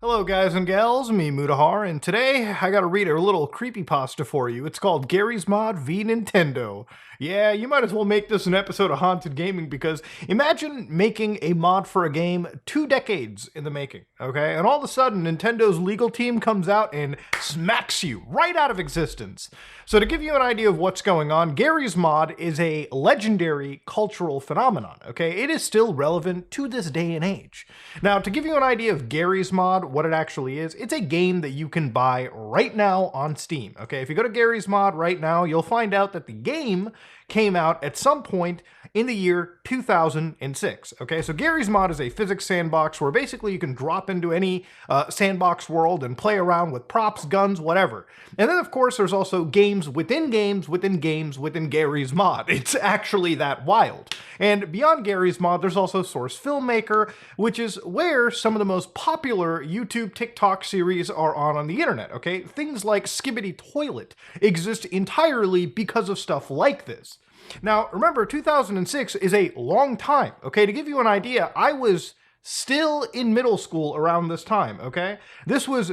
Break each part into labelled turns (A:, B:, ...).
A: Hello guys and gals, me Mudahar, and today I gotta read a little creepypasta for you. It's called Garry's Mod v Nintendo. Yeah, you might as well make this an episode of Haunted Gaming because imagine making a mod for a game 2 decades in the making, okay? And all of a sudden Nintendo's legal team comes out and smacks you right out of existence. So to give you an idea of what's going on, Garry's Mod is a legendary cultural phenomenon, okay? It is still relevant to this day and age. Now, to give you an idea of Garry's Mod, what it actually is, it's a game that you can buy right now on Steam, okay? If you go to Garry's Mod right now, you'll find out that the game came out at some point in the year 2006, okay? So Garry's Mod is a physics sandbox where basically you can drop into any sandbox world and play around with props, guns, whatever. And then, of course, there's also games within games within games within Garry's Mod. It's actually that wild. And beyond Garry's Mod, there's also Source Filmmaker, which is where some of the most popular YouTube TikTok series are on the internet, okay? Things like Skibbity Toilet exist entirely because of stuff like this. Now, remember, 2006 is a long time, okay? To give you an idea, I was still in middle school around this time, okay? This was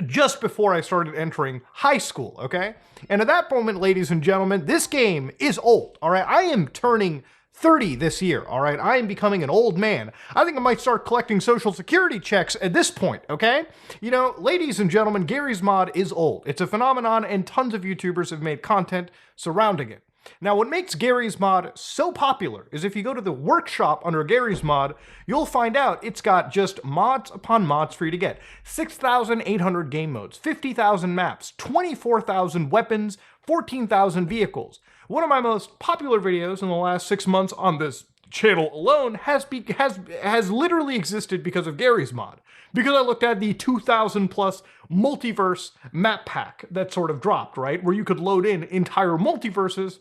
A: just before I started entering high school, okay? And at that moment, ladies and gentlemen, this game is old, all right? I am turning 30 this year, all right? I am becoming an old man. I think I might start collecting Social Security checks at this point, okay? You know, ladies and gentlemen, Garry's Mod is old. It's a phenomenon, and tons of YouTubers have made content surrounding it. Now, what makes Garry's Mod so popular is if you go to the workshop under Garry's Mod, you'll find out it's got just mods upon mods for you to get. 6,800 game modes, 50,000 maps, 24,000 weapons, 14,000 vehicles. One of my most popular videos in the last 6 months on this channel alone has literally existed because of Garry's Mod. Because I looked at the 2,000 plus multiverse map pack that sort of dropped, right? Where you could load in entire multiverses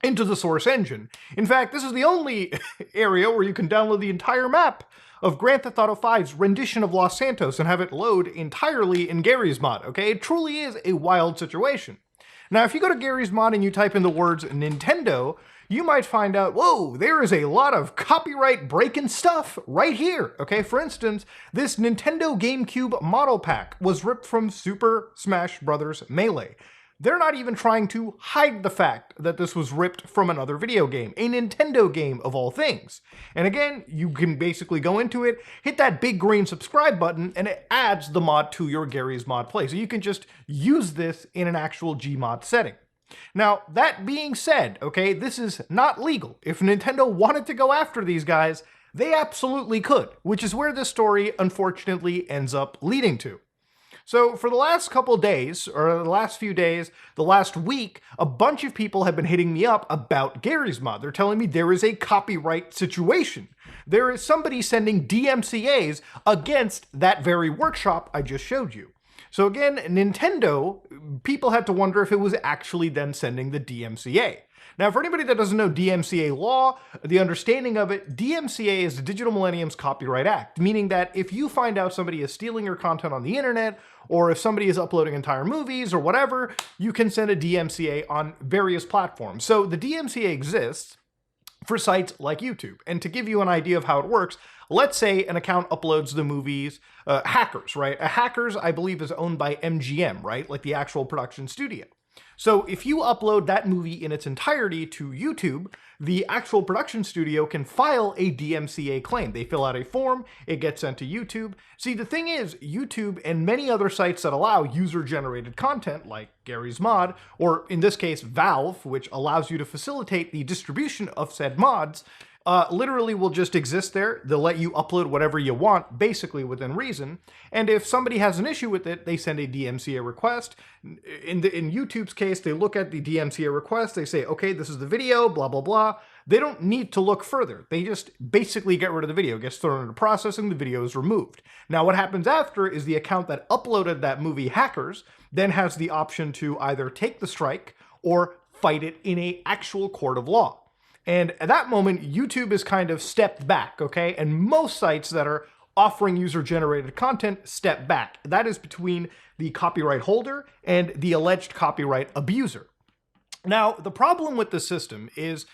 A: into the Source engine. In fact, this is the only area where you can download the entire map of Grand Theft Auto V's rendition of Los Santos and have it load entirely in Garry's Mod, okay? It truly is a wild situation. Now, if you go to Garry's Mod and you type in the words Nintendo, you might find out, whoa, there is a lot of copyright breaking stuff right here, okay? For instance, this Nintendo GameCube model pack was ripped from Super Smash Bros. Melee. They're not even trying to hide the fact that this was ripped from another video game, a Nintendo game of all things. And again, you can basically go into it, hit that big green subscribe button, and it adds the mod to your Garry's Mod play. So you can just use this in an actual Gmod setting. Now, that being said, okay, this is not legal. If Nintendo wanted to go after these guys, they absolutely could, which is where this story unfortunately ends up leading to. So for the last couple days, or the last few days, the last week, a bunch of people have been hitting me up about Garry's Mod. They're telling me there is a copyright situation. There is somebody sending DMCAs against that very workshop I just showed you. So again, Nintendo, people had to wonder if it was actually them sending the DMCA. Now, for anybody that doesn't know DMCA law, the understanding of it, DMCA is the Digital Millennium's Copyright Act, meaning that if you find out somebody is stealing your content on the internet, or if somebody is uploading entire movies or whatever, you can send a DMCA on various platforms. So the DMCA exists for sites like YouTube. And to give you an idea of how it works, let's say an account uploads the movies, Hackers, right? Hackers, I believe, is owned by MGM, right? Like the actual production studio. So if you upload that movie in its entirety to YouTube, the actual production studio can file a DMCA claim. They fill out a form, it gets sent to YouTube. See, the thing is, YouTube and many other sites that allow user-generated content, like Garry's Mod, or in this case, Valve, which allows you to facilitate the distribution of said mods, literally will just exist there. They'll let you upload whatever you want, basically within reason. And if somebody has an issue with it, they send a DMCA request. In YouTube's case, they look at the DMCA request, they say, okay, this is the video, blah, blah, blah. They don't need to look further. They just basically get rid of the video. It gets thrown into processing, the video is removed. Now, what happens after is the account that uploaded that movie, Hackers, then has the option to either take the strike or fight it in an actual court of law. And at that moment, YouTube is kind of stepped back, okay? And most sites that are offering user-generated content step back. That is between the copyright holder and the alleged copyright abuser. Now, the problem with the system is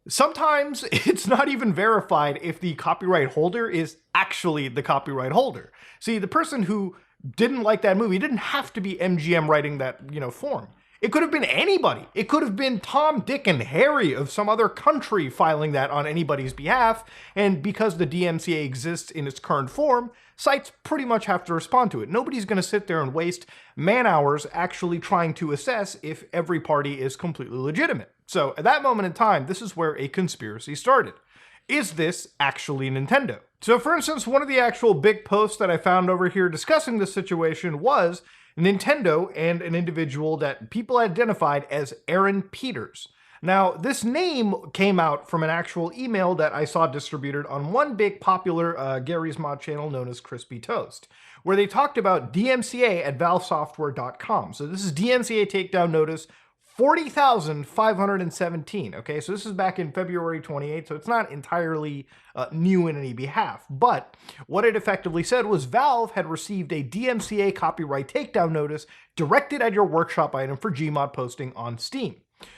A: Sometimes it's not even verified if the copyright holder is actually the copyright holder. See, the person who didn't like that movie didn't have to be MGM writing that, form. It could have been anybody. It could have been Tom, Dick, and Harry of some other country filing that on anybody's behalf, and because the DMCA exists in its current form, sites pretty much have to respond to it. Nobody's going to sit there and waste man-hours actually trying to assess if every party is completely legitimate. So at that moment in time, this is where a conspiracy started. Is this actually Nintendo? So for instance, one of the actual big posts that I found over here discussing this situation was Nintendo and an individual that people identified as Aaron Peters. Now, this name came out from an actual email that I saw distributed on one big popular Garry's Mod channel known as Crispy Toast, where they talked about DMCA at valvesoftware.com. So this is DMCA takedown notice 40,517. Okay, so this is back in February 28th, so it's not entirely new in any behalf. But what it effectively said was Valve had received a DMCA copyright takedown notice directed at your workshop item for Gmod posting on Steam.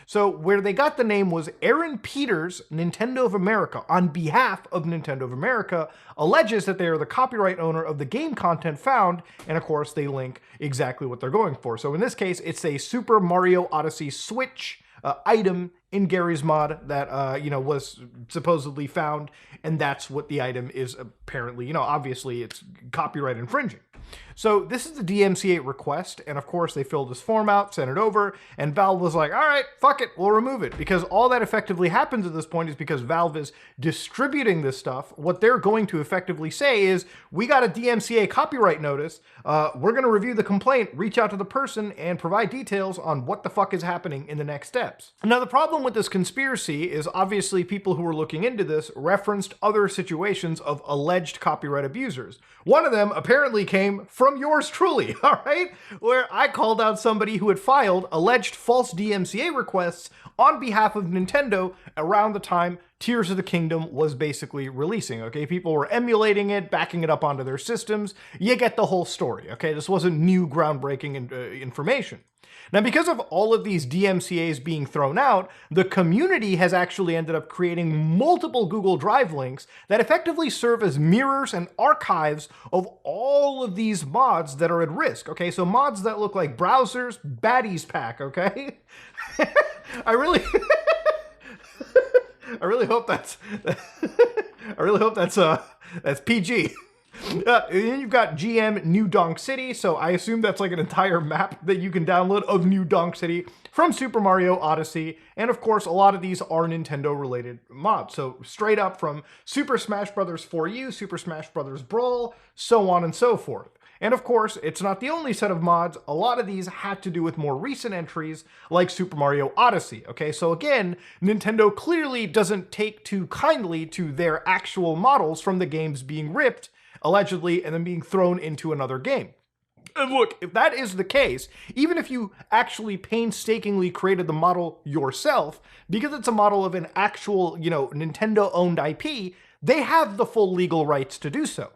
A: So where they got the name was Aaron Peters, Nintendo of America, on behalf of Nintendo of America, alleges that they are the copyright owner of the game content found, and of course they link exactly what they're going for. So in this case, it's a Super Mario Odyssey Switch item in Garry's Mod that, was supposedly found, and that's what the item is apparently, obviously it's copyright infringing. So this is the DMCA request, and of course they filled this form out, sent it over, and Valve was like, all right, fuck it, we'll remove it. Because all that effectively happens at this point is because Valve is distributing this stuff, what they're going to effectively say is, we got a DMCA copyright notice, we're gonna review the complaint, reach out to the person, and provide details on what the fuck is happening in the next steps. Now the problem with this conspiracy is obviously people who were looking into this referenced other situations of alleged copyright abusers. One of them apparently came from yours truly, all right? Where I called out somebody who had filed alleged false DMCA requests on behalf of Nintendo around the time Tears of the Kingdom was basically releasing, okay? People were emulating it, backing it up onto their systems. You get the whole story, okay? This wasn't new groundbreaking information. Now, because of all of these DMCAs being thrown out, the community has actually ended up creating multiple Google Drive links that effectively serve as mirrors and archives of all of these mods that are at risk, okay? So mods that look like browsers, baddies pack, okay? I really... I really hope that's that's PG. Then you've got GM New Donk City, so I assume that's like an entire map that you can download of New Donk City from Super Mario Odyssey, and of course a lot of these are Nintendo related mods, so straight up from Super Smash Bros. 4U, Super Smash Bros. Brawl, so on and so forth. And of course, it's not the only set of mods. A lot of these had to do with more recent entries like Super Mario Odyssey, okay? So again, Nintendo clearly doesn't take too kindly to their actual models from the games being ripped, allegedly, and then being thrown into another game. And look, if that is the case, even if you actually painstakingly created the model yourself, because it's a model of an actual, Nintendo-owned IP, they have the full legal rights to do so.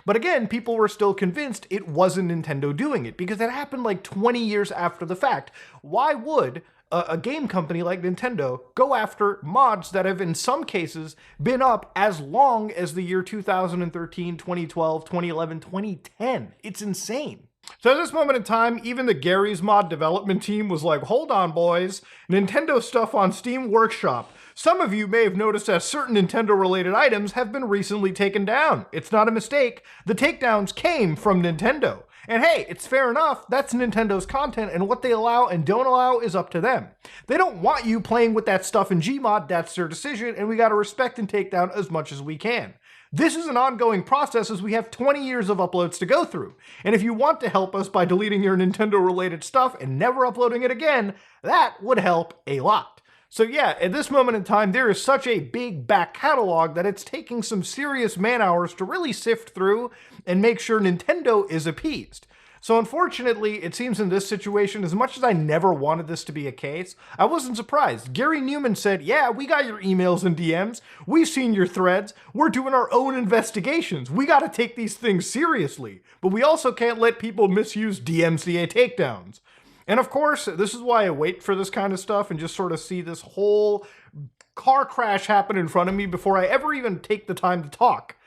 A: But again, people were still convinced it wasn't Nintendo doing it because it happened like 20 years after the fact. Why would a game company like Nintendo go after mods that have in some cases been up as long as the year 2013, 2012, 2011, 2010? It's insane. So at this moment in time, even the Garry's Mod development team was like, hold on boys, Nintendo stuff on Steam Workshop. Some of you may have noticed that certain Nintendo-related items have been recently taken down. It's not a mistake. The takedowns came from Nintendo. And hey, it's fair enough, that's Nintendo's content, and what they allow and don't allow is up to them. They don't want you playing with that stuff in Gmod, that's their decision, and we gotta respect and take down as much as we can. This is an ongoing process as we have 20 years of uploads to go through. And if you want to help us by deleting your Nintendo-related stuff and never uploading it again, that would help a lot. So yeah, at this moment in time, there is such a big back catalog that it's taking some serious man-hours to really sift through and make sure Nintendo is appeased. So unfortunately, it seems in this situation, as much as I never wanted this to be a case, I wasn't surprised. Gary Newman said, yeah, we got your emails and DMs, we've seen your threads, we're doing our own investigations, we gotta take these things seriously, but we also can't let people misuse DMCA takedowns. And of course, this is why I wait for this kind of stuff and just sort of see this whole car crash happen in front of me before I ever even take the time to talk.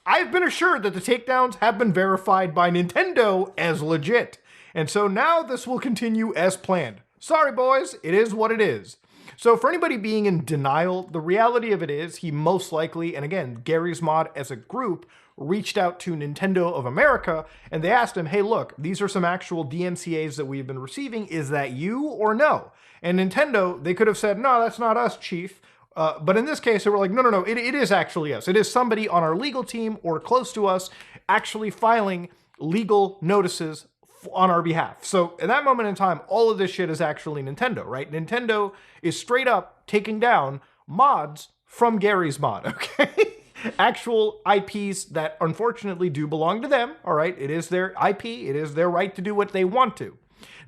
A: I've been assured that the takedowns have been verified by Nintendo as legit. And so now this will continue as planned. Sorry, boys, it is what it is. So for anybody being in denial, the reality of it is he most likely, and again, Garry's Mod as a group, reached out to Nintendo of America and they asked him, hey, look, these are some actual DMCAs that we've been receiving. Is that you or no? And Nintendo, they could have said, no, that's not us, chief. But in this case, they were like, no, it is actually us. It is somebody on our legal team or close to us actually filing legal notices on our behalf. So at that moment in time, all of this shit is actually Nintendo, right? Nintendo is straight up taking down mods from Garry's Mod, okay? Actual IPs that unfortunately do belong to them, all right? It is their IP. It is their right to do what they want to.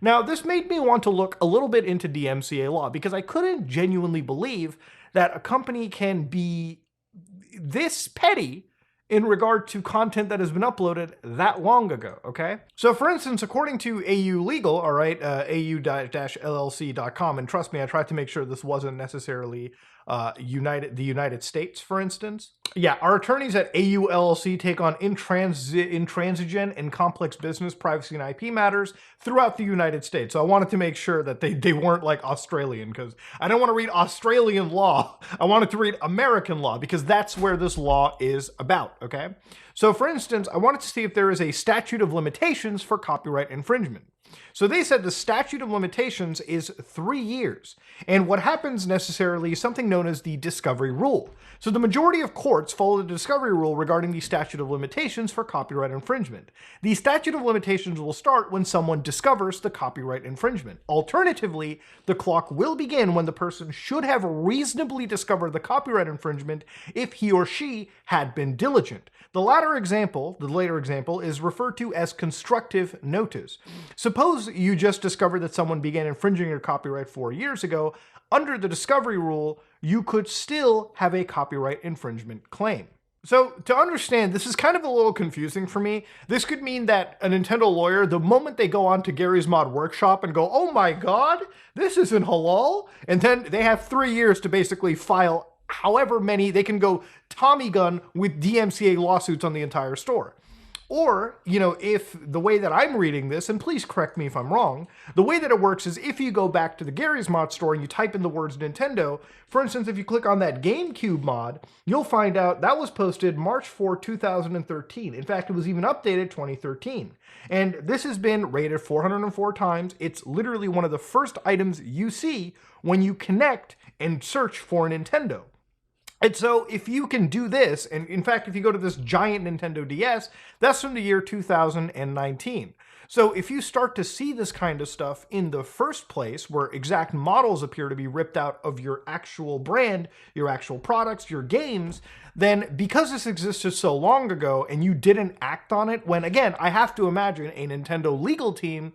A: Now, this made me want to look a little bit into DMCA law because I couldn't genuinely believe that a company can be this petty in regard to content that has been uploaded that long ago, okay? So for instance, according to AU Legal, all right, au-llc.com, and trust me, I tried to make sure this wasn't necessarily the United States, for instance. Yeah, our attorneys at AU LLC take on intransigent and complex business, privacy, and IP matters throughout the United States. So I wanted to make sure that they weren't like Australian, because I don't want to read Australian law. I wanted to read American law, because that's where this law is about, okay? So for instance, I wanted to see if there is a statute of limitations for copyright infringement. So they said the statute of limitations is 3 years. And what happens necessarily is something known as the discovery rule. So the majority of courts follow the discovery rule regarding the statute of limitations for copyright infringement. The statute of limitations will start when someone discovers the copyright infringement. Alternatively, the clock will begin when the person should have reasonably discovered the copyright infringement if he or she had been diligent. The later example, is referred to as constructive notice. Suppose you just discovered that someone began infringing your copyright 4 years ago. Under the discovery rule, you could still have a copyright infringement claim. So to understand, this is kind of a little confusing for me. This could mean that a Nintendo lawyer, the moment they go on to Garry's Mod Workshop and go, oh my God, this isn't halal, and then they have 3 years to basically file however many, they can go Tommy gun with DMCA lawsuits on the entire store. Or, you know, if the way that I'm reading this, and please correct me if I'm wrong, the way that it works is if you go back to the Garry's Mod store and you type in the words Nintendo, for instance, if you click on that GameCube mod, you'll find out that was posted March 4, 2013. In fact, it was even updated 2013. And this has been rated 404 times. It's literally one of the first items you see when you connect and search for Nintendo. And so if you can do this, and in fact, if you go to this giant Nintendo DS, that's from the year 2019. So if you start to see this kind of stuff in the first place, where exact models appear to be ripped out of your actual brand, your actual products, your games, then because this existed so long ago and you didn't act on it, when again, I have to imagine a Nintendo legal team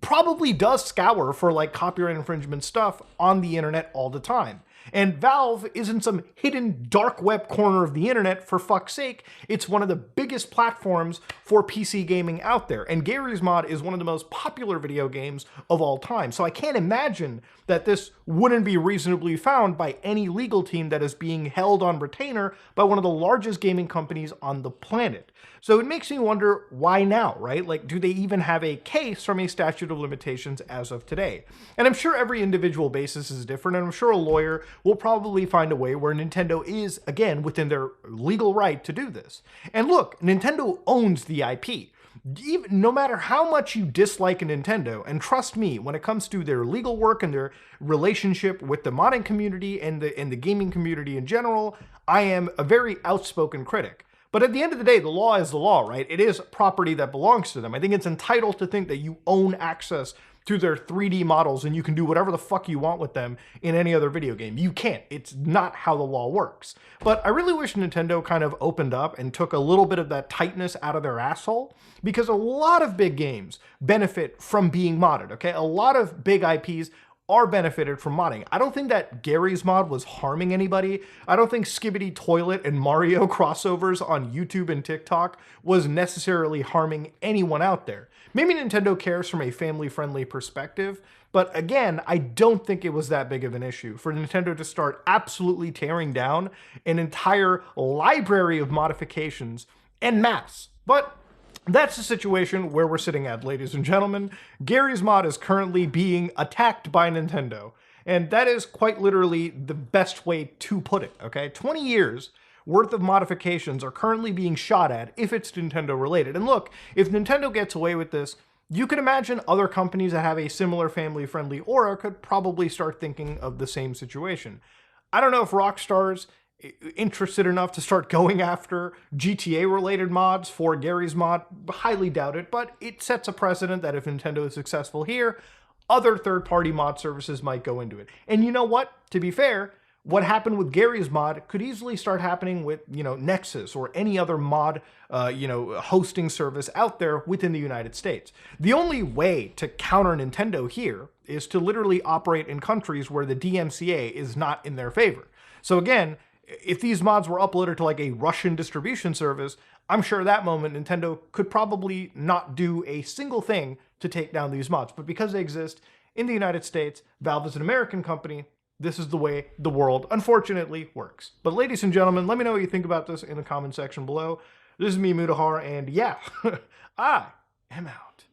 A: probably does scour for like copyright infringement stuff on the internet all the time. And Valve isn't some hidden dark web corner of the internet, for fuck's sake. It's one of the biggest platforms for PC gaming out there. And Garry's Mod is one of the most popular video games of all time. So I can't imagine that this wouldn't be reasonably found by any legal team that is being held on retainer by one of the largest gaming companies on the planet. So it makes me wonder, why now, right? Like, do they even have a case from a statute of limitations as of today? And I'm sure every individual basis is different, and I'm sure a lawyer will probably find a way where Nintendo is, again, within their legal right to do this. And look, Nintendo owns the IP. No matter how much you dislike a Nintendo, and trust me, when it comes to their legal work and their relationship with the modding community and the gaming community in general, I am a very outspoken critic. But at the end of the day, the law is the law, right? It is property that belongs to them. I think it's entitled to think that you own access to their 3D models and you can do whatever the fuck you want with them in any other video game. You can't. It's not how the law works. But I really wish Nintendo kind of opened up and took a little bit of that tightness out of their asshole, because a lot of big games benefit from being modded, okay? A lot of big IPs are benefited from modding. I don't think that Garry's mod was harming anybody. I don't think Skibbity Toilet and Mario crossovers on YouTube and TikTok was necessarily harming anyone out there. Maybe Nintendo cares from a family-friendly perspective, but again, I don't think it was that big of an issue for Nintendo to start absolutely tearing down an entire library of modifications en masse. But that's the situation where we're sitting at, ladies and gentlemen. Garry's mod is currently being attacked by Nintendo, and that is quite literally the best way to put it, okay? 20 years worth of modifications are currently being shot at if it's Nintendo related. And look, if Nintendo gets away with this, you could imagine other companies that have a similar family-friendly aura could probably start thinking of the same situation. I don't know if Rockstar's interested enough to start going after GTA-related mods for Garry's mod. Highly doubt it, but it sets a precedent that if Nintendo is successful here, other third-party mod services might go into it. And you know what? To be fair, what happened with Garry's mod could easily start happening with, Nexus or any other mod, hosting service out there within the United States. The only way to counter Nintendo here is to literally operate in countries where the DMCA is not in their favor. So again, if these mods were uploaded to like a Russian distribution service, I'm sure at that moment Nintendo could probably not do a single thing to take down these mods. But because they exist in the United States, Valve is an American company, this is the way the world, unfortunately, works. But ladies and gentlemen, let me know what you think about this in the comment section below. This is me, Mutahar, and yeah, I am out.